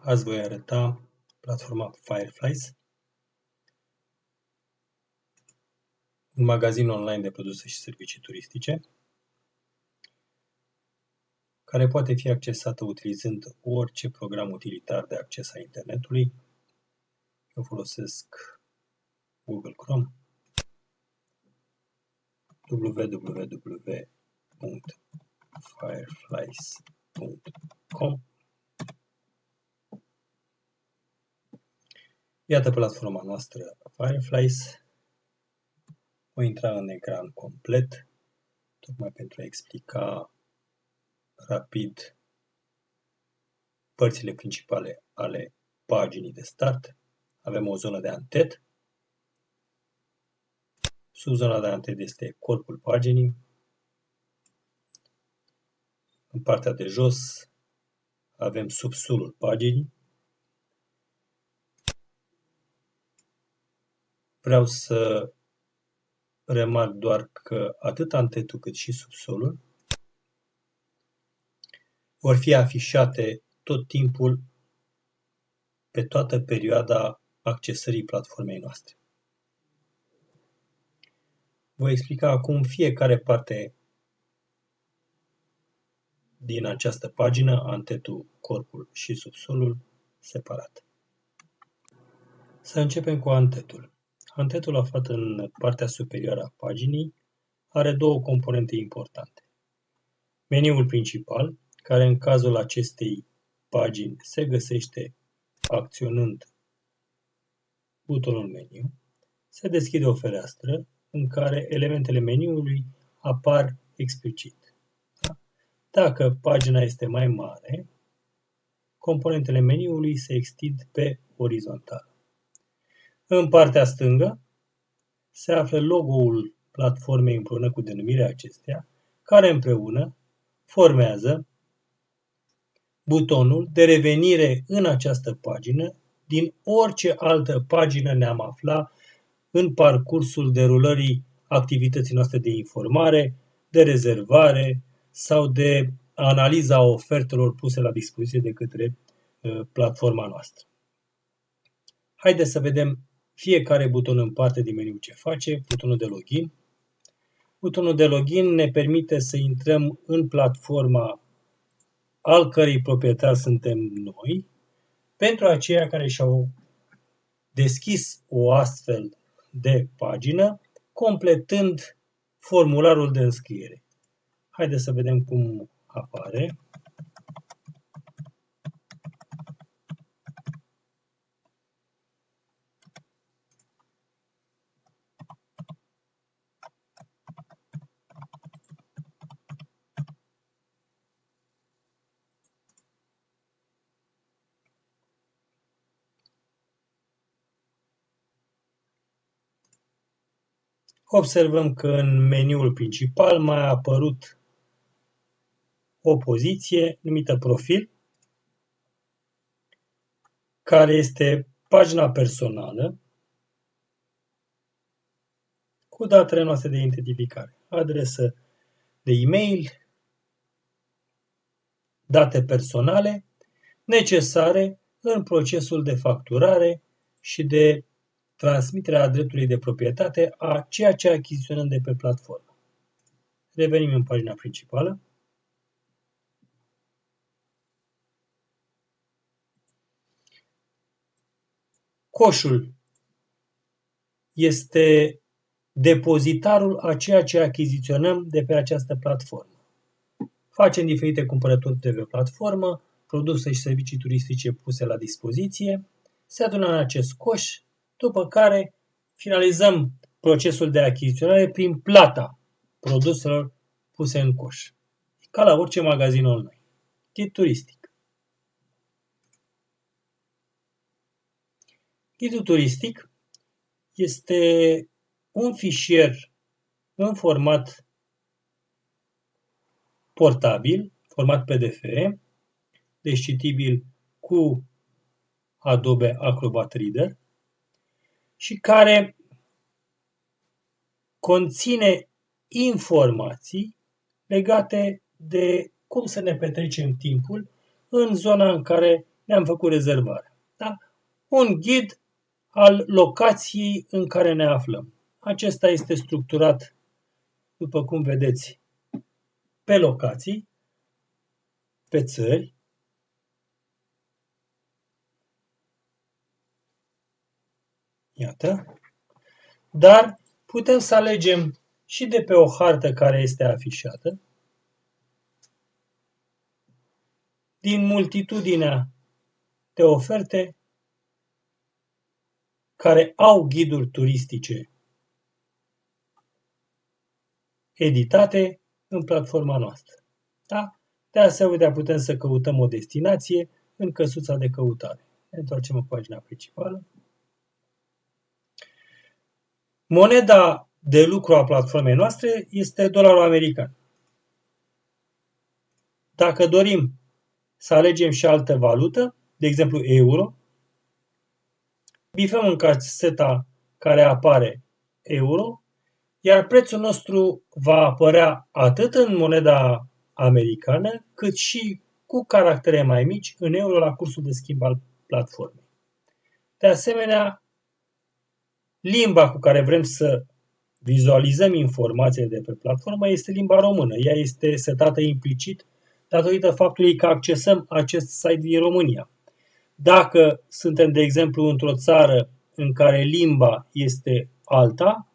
Azi voi arăta platforma Fireflies, un magazin online de produse și servicii turistice, care poate fi accesată utilizând orice program utilitar de acces a internetului. Eu folosesc Google Chrome, www.fireflies.com. Iată platforma noastră Fireflies. Voi intra în ecran complet, tocmai pentru a explica rapid părțile principale ale paginii de start. Avem o zonă de antet. Sub zona de antet este corpul paginii. În partea de jos avem subsolul paginii. Vreau să remarc doar că atât antetul cât și subsolul vor fi afișate tot timpul pe toată perioada accesării platformei noastre. Voi explica acum fiecare parte din această pagină, antetul, corpul și subsolul, separat. Să începem cu antetul. Antetul aflat în partea superioară a paginii are două componente importante. Meniul principal, care în cazul acestei pagini se găsește acționând butonul meniu, se deschide o fereastră în care elementele meniului apar explicit. Dacă pagina este mai mare, componentele meniului se extind pe orizontală. În partea stângă se află logo-ul platformei împreună cu denumirea acesteia, care împreună formează butonul de revenire în această pagină din orice altă pagină ne-am afla în parcursul derulării activității noastre de informare, de rezervare sau de analiza ofertelor puse la dispoziție de către platforma noastră. Haideți să vedem fiecare buton în parte din meniu ce face. Butonul de login. Butonul de login ne permite să intrăm în platforma al cărei proprietar suntem noi, pentru aceia care și-au deschis o astfel de pagină, completând formularul de înscriere. Haideți să vedem cum apare. Observăm că în meniul principal mai a apărut o poziție numită profil, care este pagina personală cu datele noastre de identificare, adresă de e-mail, date personale necesare în procesul de facturare și de transmiterea dreptului de proprietate a ceea ce achiziționăm de pe platformă. Revenim în pagina principală. Coșul este depozitarul a ceea ce achiziționăm de pe această platformă. Facem diferite cumpărături de pe platformă, produse și servicii turistice puse la dispoziție, se adună în acest coș, după care finalizăm procesul de achiziționare prin plata produselor puse în coș. Ca la orice magazin online. Ghid turistic. Ghidul turistic este un fișier în format portabil, format PDF, deci citibil cu Adobe Acrobat Reader și care conține informații legate de cum să ne petrecem timpul în zona în care ne-am făcut rezervarea. Da? Un ghid al locației în care ne aflăm. Acesta este structurat, după cum vedeți, pe locații, pe țări. Iată. Dar putem să alegem și de pe o hartă care este afișată, din multitudinea de oferte care au ghiduri turistice editate în platforma noastră. Da? De asemenea, putem să căutăm o destinație în căsuța de căutare. Ne întoarcem în pagina principală. Moneda de lucru a platformei noastre este dolarul american. Dacă dorim să alegem și altă valută, de exemplu euro, bifăm în caseta care apare euro, iar prețul nostru va apărea atât în moneda americană, cât și cu caractere mai mici în euro la cursul de schimb al platformei. De asemenea, limba cu care vrem să vizualizăm informațiile de pe platformă este limba română. Ea este setată implicit datorită faptului că accesăm acest site din România. Dacă suntem, de exemplu, într-o țară în care limba este alta,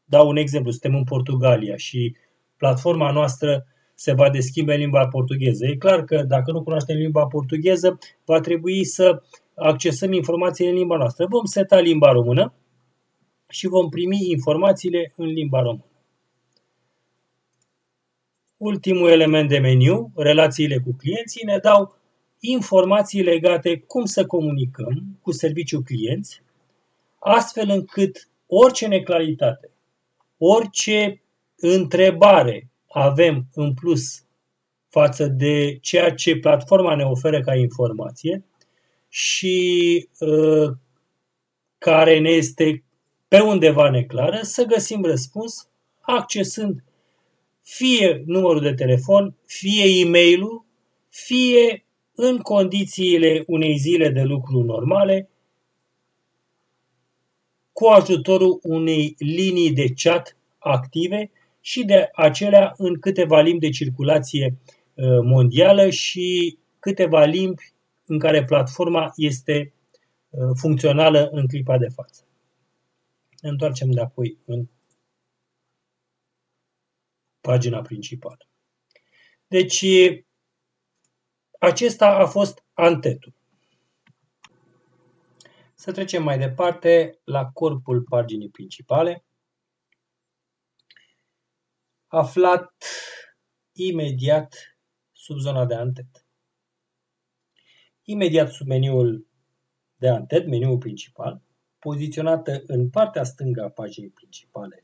dau un exemplu, suntem în Portugalia și platforma noastră se va deschide în limba portugheză. E clar că dacă nu cunoaștem limba portugheză, va trebui să accesăm informațiile în limba noastră. Vom seta limba română și vom primi informațiile în limba română. Ultimul element de meniu, relațiile cu clienții, ne dau informații legate cum să comunicăm cu serviciul clienți, astfel încât orice neclaritate, orice întrebare avem în plus față de ceea ce platforma ne oferă ca informație și care ne este pe undeva neclară, să găsim răspuns accesând fie numărul de telefon, fie e-mail-ul, fie în condițiile unei zile de lucru normale, cu ajutorul unei linii de chat active și de acelea în câteva limbi de circulație mondială și câteva limbi în care platforma este funcțională în clipa de față. Ne întoarcem de apoi în pagina principală. Deci, acesta a fost antetul. Să trecem mai departe la corpul paginii principale, aflat imediat sub zona de antet. Imediat sub meniul de antet, meniul principal, poziționată în partea stângă a paginii principale,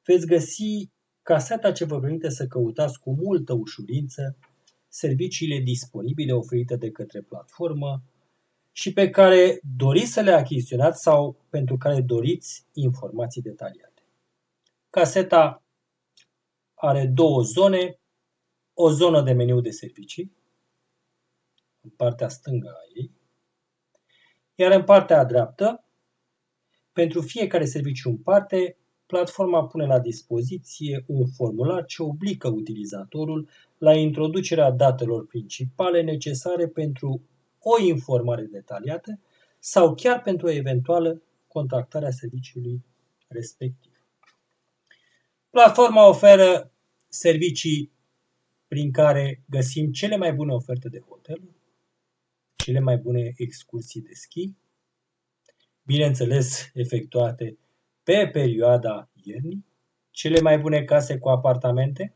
veți găsi caseta ce vă permite să căutați cu multă ușurință serviciile disponibile oferite de către platformă și pe care doriți să le achiziționați sau pentru care doriți informații detaliate. Caseta are două zone, o zonă de meniu de servicii, în partea stângă a ei, iar în partea dreaptă, pentru fiecare serviciu în parte, platforma pune la dispoziție un formular ce obligă utilizatorul la introducerea datelor principale necesare pentru o informare detaliată sau chiar pentru o eventuală contactare a serviciului respectiv. Platforma oferă servicii prin care găsim cele mai bune oferte de hotel, cele mai bune excursii de schi, bineînțeles efectuate pe perioada iernii, cele mai bune case cu apartamente,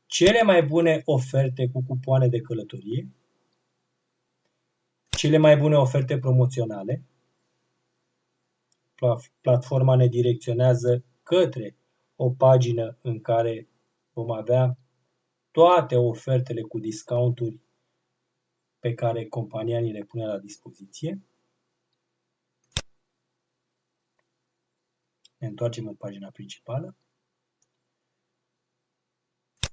cele mai bune oferte cu cupoane de călătorie, cele mai bune oferte promoționale. Platforma ne direcționează către o pagină în care vom avea toate ofertele cu discounturi pe care compania ni le pune la dispoziție. Ne întoarcem în pagina principală.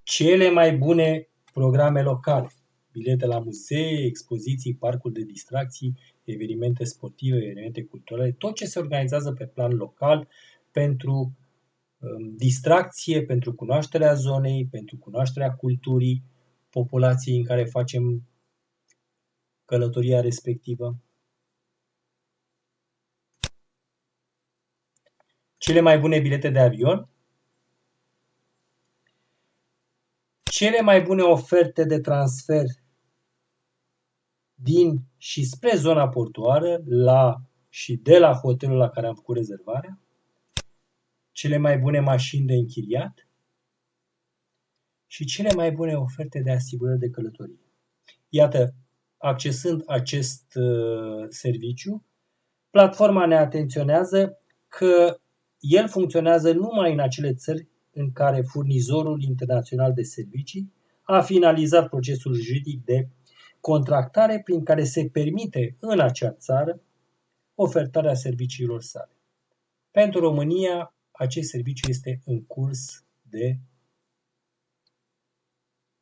Cele mai bune programe locale. bilete la muzee, expoziții, parcuri de distracții, evenimente sportive, evenimente culturale, tot ce se organizează pe plan local pentru distracție, pentru cunoașterea zonei, pentru cunoașterea culturii populației în care facem călătoria respectivă. Cele mai bune bilete de avion, cele mai bune oferte de transfer din și spre zona portuară, la și de la hotelul la care am făcut rezervarea, cele mai bune mașini de închiriat și cele mai bune oferte de asigurări de călătorie. Iată, accesând acest serviciu, platforma ne atenționează că el funcționează numai în acele țări în care furnizorul internațional de servicii a finalizat procesul juridic de contractare prin care se permite în acea țară ofertarea serviciilor sale. Pentru România, acest serviciu este în curs de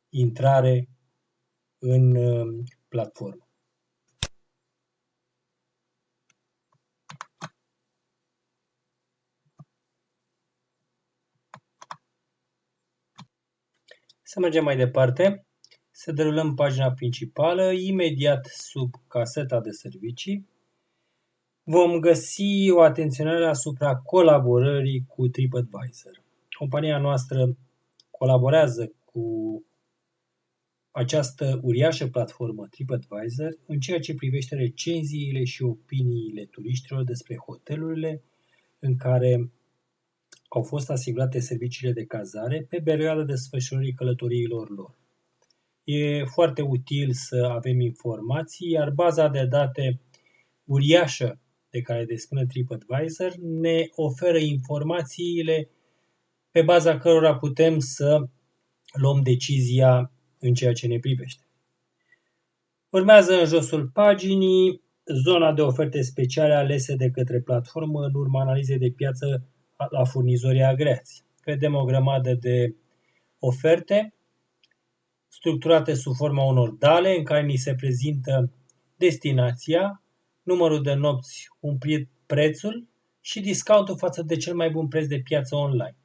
intrare în platformă. Să mergem mai departe. Să derulăm pagina principală. Imediat sub caseta de servicii vom găsi o atenționare asupra colaborării cu TripAdvisor. Compania noastră colaborează cu această uriașă platformă TripAdvisor în ceea ce privește recenziile și opiniile turiștilor despre hotelurile în care au fost asigurate serviciile de cazare pe perioada desfășurării călătoriilor lor. E foarte util să avem informații, iar baza de date uriașă de care dispune TripAdvisor ne oferă informațiile pe baza cărora putem să luăm decizia în ceea ce ne privește. Urmează în josul paginii zona de oferte speciale alese de către platformă în urma analizei de piață la furnizorii agreați. Vedem o grămadă de oferte structurate sub forma unor dale în care ni se prezintă destinația, numărul de nopți umplit, prețul și discountul față de cel mai bun preț de piață online.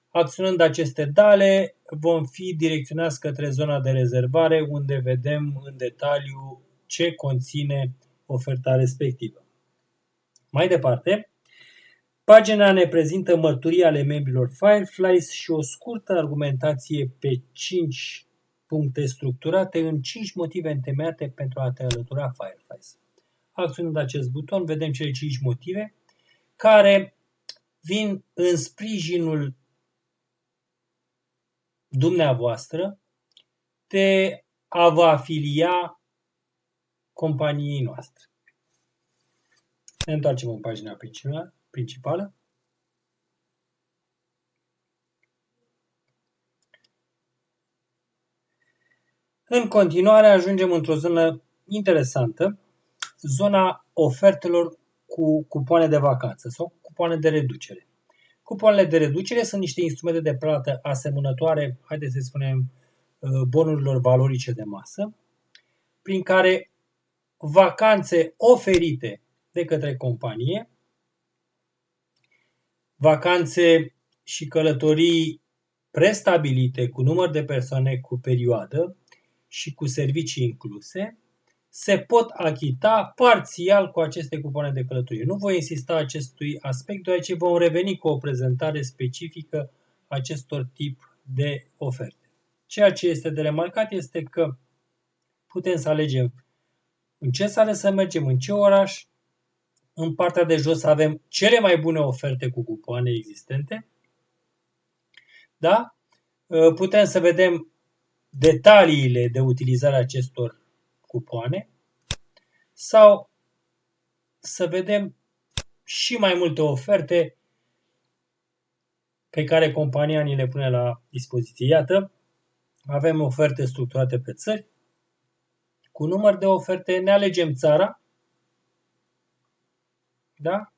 Acționând aceste dale, vom fi direcționați către zona de rezervare, unde vedem în detaliu ce conține oferta respectivă. Mai departe, pagina ne prezintă mărturii ale membrilor Fireflies și o scurtă argumentație pe 5 puncte structurate în 5 motive întemeiate pentru a te alătura Fireflies. Acționând acest buton, vedem cele 5 motive care vin în sprijinul dumneavoastră de a vă afilia companiei noastre. Ne întoarcem în pagina principală. În continuare ajungem într-o zonă interesantă, zona ofertelor cu cupoane de vacanță sau cupoane de reducere. Cupoanele de reducere sunt niște instrumente de plată asemănătoare, haideți să spunem, bonurilor valorice de masă, prin care vacanțe oferite de către companie, vacanțe și călătorii prestabilite cu număr de persoane, cu perioadă și cu servicii incluse, se pot achita parțial cu aceste cupoane de călătorie. Nu voi insista acestui aspect, deoarece vom reveni cu o prezentare specifică acestor tip de oferte. Ceea ce este de remarcat este că putem să alegem în ce țară să mergem, în ce oraș. În partea de jos avem cele mai bune oferte cu cupoane existente. Da? Putem să vedem detaliile de utilizare a acestor cupoane sau să vedem și mai multe oferte pe care compania ni le pune la dispoziție. Iată, avem oferte structurate pe țări. Cu număr de oferte ne alegem țara. Da?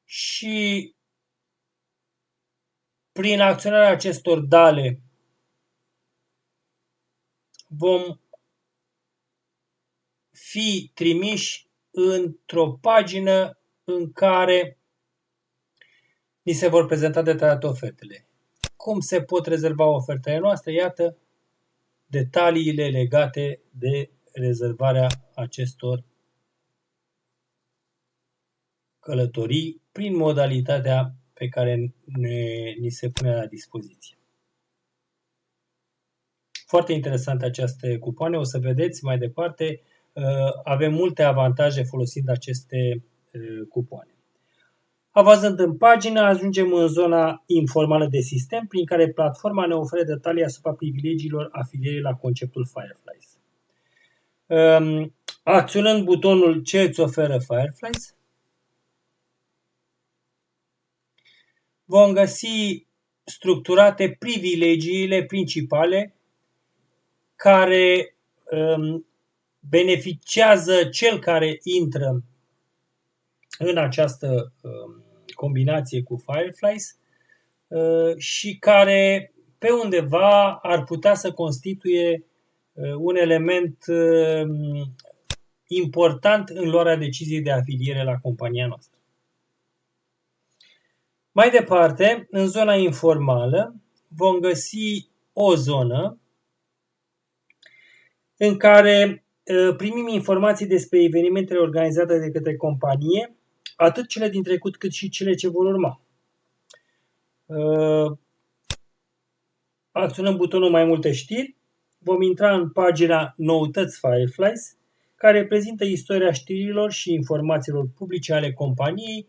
Și Prin acționarea acestor dale vom fi trimiși într-o pagină în care ni se vor prezenta detaliate ofertele. Cum se pot rezerva ofertele noastre? Iată detaliile legate de rezervarea acestor călătorii prin modalitatea pe care ni se pune la dispoziție. Foarte interesante aceste cupoane, o să vedeți mai departe, avem multe avantaje folosind aceste cupoane. Avanzând în pagină, ajungem în zona informală de sistem, prin care platforma ne oferă detalii asupra privilegiilor afilierii la conceptul Fireflies. Acționând butonul Ce îți oferă Fireflies, vom găsi structurate privilegiile principale care beneficiază cel care intră în această combinație cu Fireflies și care pe undeva ar putea să constituie un element important în luarea deciziei de afiliere la compania noastră. Mai departe, în zona informală, vom găsi o zonă în care primim informații despre evenimentele organizate de către companie, atât cele din trecut cât și cele ce vor urma. Acționăm butonul Mai multe știri, vom intra în pagina Noutăți Fireflies, care prezintă istoria știrilor și informațiilor publice ale companiei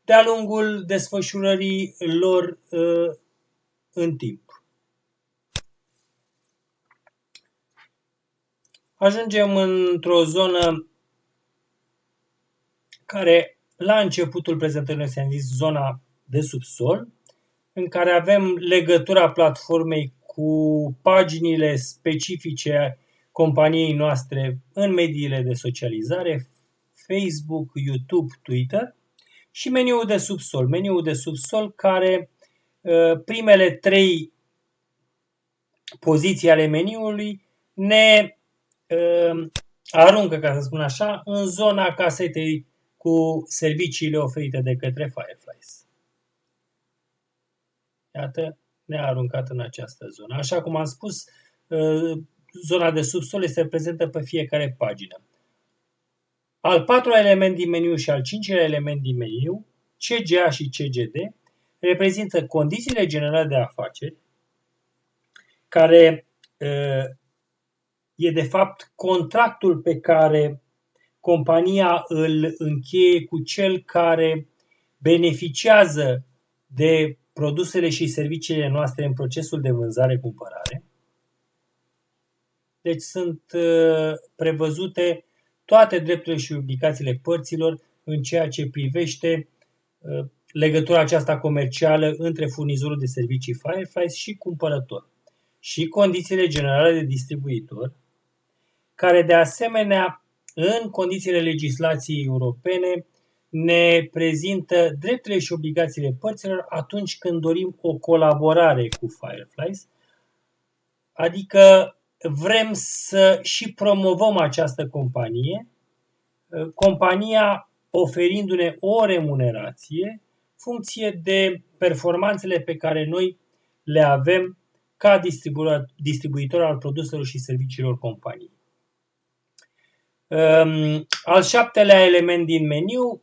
de-a lungul desfășurării lor în timp. Ajungem într-o zonă care la începutul prezentării ne-am zis zona de subsol, în care avem legătura platformei cu paginile specifice companiei noastre în mediile de socializare, Facebook, YouTube, Twitter, și meniul de subsol. Meniul de subsol care primele 3 poziții ale meniului ne aruncă, ca să spun așa, în zona casetei cu serviciile oferite de către Fireflies. Iată, ne-a aruncat în această zonă. Așa cum am spus, zona de subsol este prezentă pe fiecare pagină. Al 4-lea element din meniu și al 5-lea element din meniu, CGA și CGD, reprezintă condițiile generale de afaceri, care e de fapt contractul pe care compania îl încheie cu cel care beneficiază de produsele și serviciile noastre în procesul de vânzare-cumpărare. Deci sunt prevăzute toate drepturile și obligațiile părților în ceea ce privește legătura aceasta comercială între furnizorul de servicii Fireflies și cumpărător. Și condițiile generale de distribuitor, care de asemenea, în condițiile legislației europene, ne prezintă drepturile și obligațiile părților atunci când dorim o colaborare cu Fireflies, adică vrem să și promovăm această companie, compania oferindu-ne o remunerație funcție de performanțele pe care noi le avem ca distribuitor al produselor și serviciilor companiei. Al 7-lea element din meniu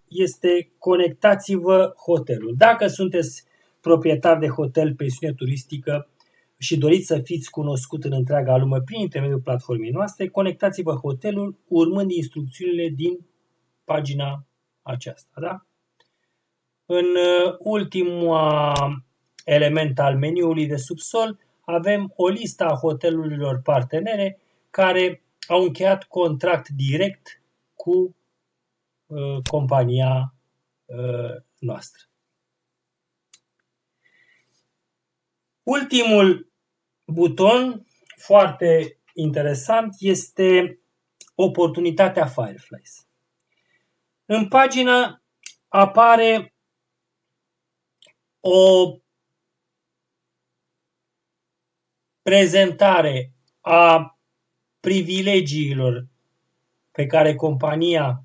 este conectați-vă hotelul. Dacă sunteți proprietar de hotel, pensiune turistică și doriți să fiți cunoscut în întreaga lume prin intermediul platformei noastre, conectați-vă hotelul urmând instrucțiunile din pagina aceasta. Da? În ultimul element al meniului de subsol avem o listă a hotelurilor partenere care au încheiat contract direct cu compania noastră. Ultimul buton, foarte interesant, este oportunitatea Fireflies. În pagină apare o prezentare a privilegiilor pe care compania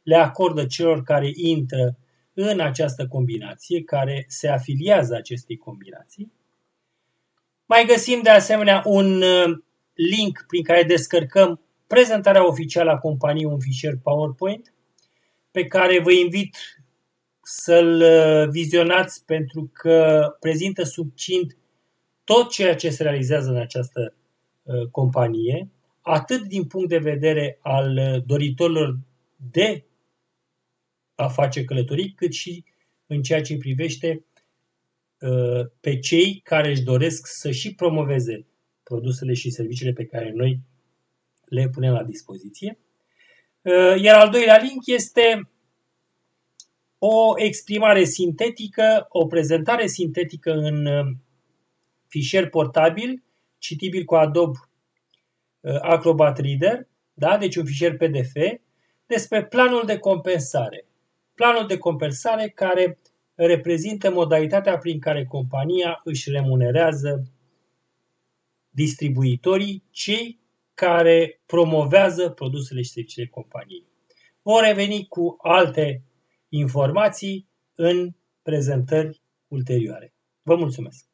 le acordă celor care intră în această combinație, care se afiliază acestei combinații. Mai găsim de asemenea un link prin care descărcăm prezentarea oficială a companiei, un fișier PowerPoint, pe care vă invit să-l vizionați pentru că prezintă succint tot ceea ce se realizează în această companie, atât din punct de vedere al doritorilor de a face călătorii, cât și în ceea ce privește pe cei care își doresc să și promoveze produsele și serviciile pe care noi le punem la dispoziție. Iar al doilea link este o exprimare sintetică, o prezentare sintetică în fișier portabil, citibil cu Adobe Acrobat Reader, da? Deci un fișier PDF, despre planul de compensare. Planul de compensare care reprezintă modalitatea prin care compania își remunerează distribuitorii, cei care promovează produsele și serviciile companiei. Vom reveni cu alte informații în prezentări ulterioare. Vă mulțumesc!